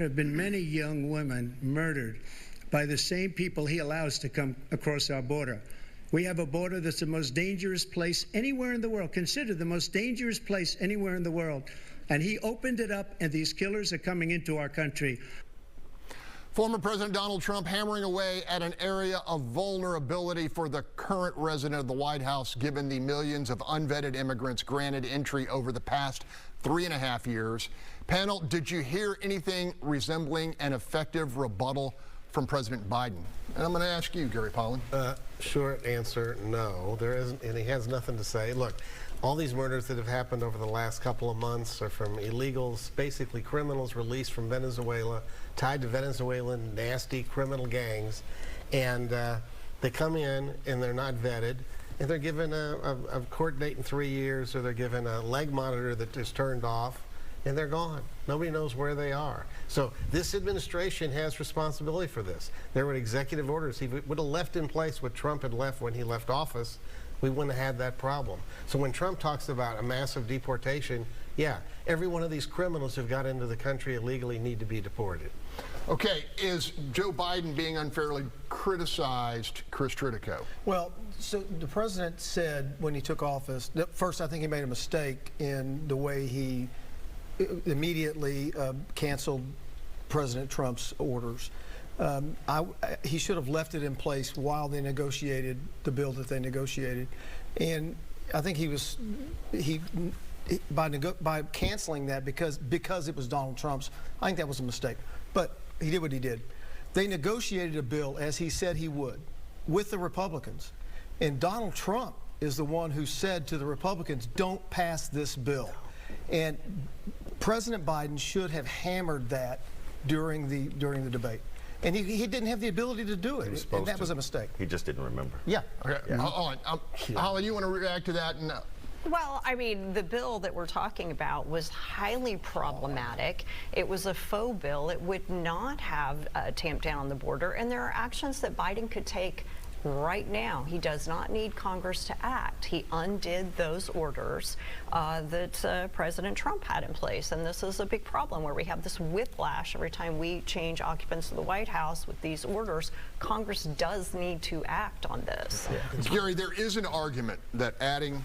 have been many young women murdered by the same people he allows to come across our border. We have a border that's the most dangerous place anywhere in the world, considered the most dangerous place anywhere in the world. And he opened it up, and these killers are coming into our country. Former President Donald Trump hammering away at an area of vulnerability for the current resident of the White House, given the millions of unvetted immigrants granted entry over the past 3.5 years. Panel, did you hear anything resembling an effective rebuttal from President Biden? And I'm going to ask you, Gary Pollan. Short answer, no. There isn't, and he has nothing to say. Look, all these murders that have happened over the last couple of months are from illegals, basically criminals released from Venezuela, tied to Venezuelan nasty criminal gangs, and they come in and they're not vetted, and they're given a court date in 3 years, or they're given a leg monitor that is turned off, and they're gone. Nobody knows where they are. So this administration has responsibility for this. There were executive orders. He would have left in place what Trump had left when he left office. We wouldn't have had that problem. So when Trump talks about a massive deportation, yeah, every one of these criminals who've got into the country illegally need to be deported. Okay, is Joe Biden being unfairly criticized, Chris Tritico? Well, so the president said when he took office, that first I think he made a mistake in the way he immediately canceled President Trump's orders. He should have left it in place while they negotiated the bill that they negotiated, and I think by canceling that because it was Donald Trump's, I think that was a mistake. But he did what he did. They negotiated a bill as he said he would with the Republicans, and Donald Trump is the one who said to the Republicans, "Don't pass this bill." And President Biden should have hammered that during the debate. And he didn't have the ability to do it, and that was a mistake. He just didn't remember. Yeah. Okay. Yeah. Hold on. Holly, you want to react to that? No. Well, I mean, the bill that we're talking about was highly problematic. It was a faux bill. It would not have tamped down on the border, and there are actions that Biden could take right now. He does not need Congress to act. He undid those orders that President Trump had in place, and this is a big problem where we have this whiplash every time we change occupants of the White House with these orders. Congress does need to act on this. Yeah. Gary, there is an argument that adding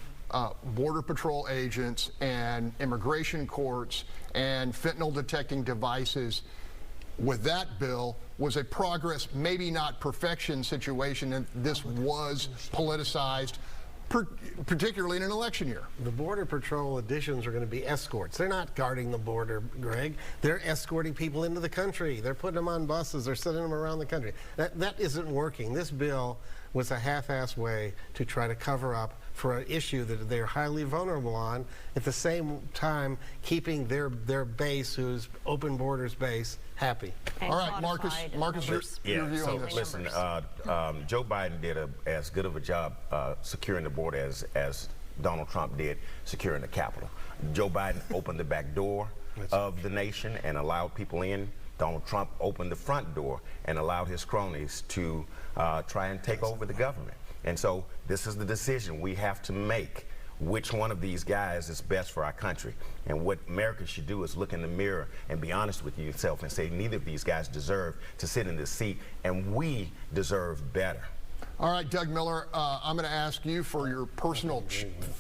Border Patrol agents and immigration courts and fentanyl detecting devices with that bill was a progress, maybe not perfection situation, and this was politicized, particularly in an election year. The Border Patrol additions are going to be escorts. They're not guarding the border, Greg. They're escorting people into the country. They're putting them on buses. They're sending them around the country. That isn't working. This bill was a half-assed way to try to cover up for an issue that they're highly vulnerable on, at the same time keeping their base, whose open borders base, happy. And all right, Marcus, your view on this. Listen, Joe Biden did as good of a job securing the border as Donald Trump did securing the Capitol. Joe Biden opened the back door of the nation and allowed people in. Donald Trump opened the front door and allowed his cronies to try and take over the government. And so this is the decision we have to make. Which one of these guys is best for our country? And what America should do is look in the mirror and be honest with yourself and say neither of these guys deserve to sit in this seat, and we deserve better. All right, Doug Miller, I'm going to ask you for your personal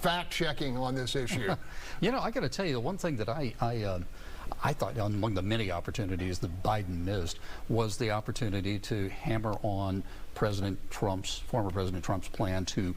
fact-checking on this issue. You know, I got to tell you, the one thing that I thought among the many opportunities that Biden missed was the opportunity to hammer on former President Trump's plan to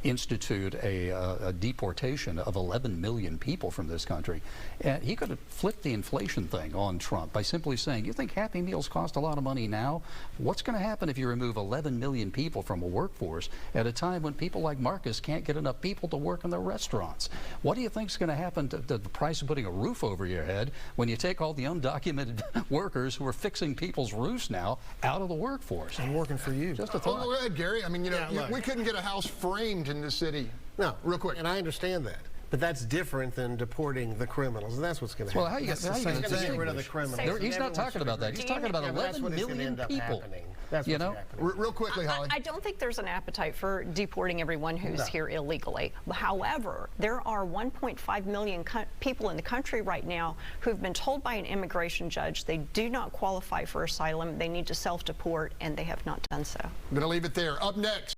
institute a deportation of 11 million people from this country. And he could have flipped the inflation thing on Trump by simply saying, you think Happy Meals cost a lot of money now? What's going to happen if you remove 11 million people from a workforce at a time when people like Marcus can't get enough people to work in their restaurants? What do you think is going to happen to the price of putting a roof over your head when you take all the undocumented workers who are fixing people's roofs now out of the workforce? And working for you. Just a thought. Go ahead, Gary. I mean, you know, we couldn't get a house framed in this city. No, real quick. And I understand that. But that's different than deporting the criminals, and that's what's going to happen. Well, how you He's going to get rid of the criminals. He's not talking about that. He's talking about Yeah, but that's 11 what is gonna million end up people. happening. That's You what's know? happening. Real quickly, Holly. I don't think there's an appetite for deporting everyone who's here illegally. However, there are 1.5 million people in the country right now who've been told by an immigration judge they do not qualify for asylum, they need to self-deport, and they have not done so. I'm going to leave it there. Up next.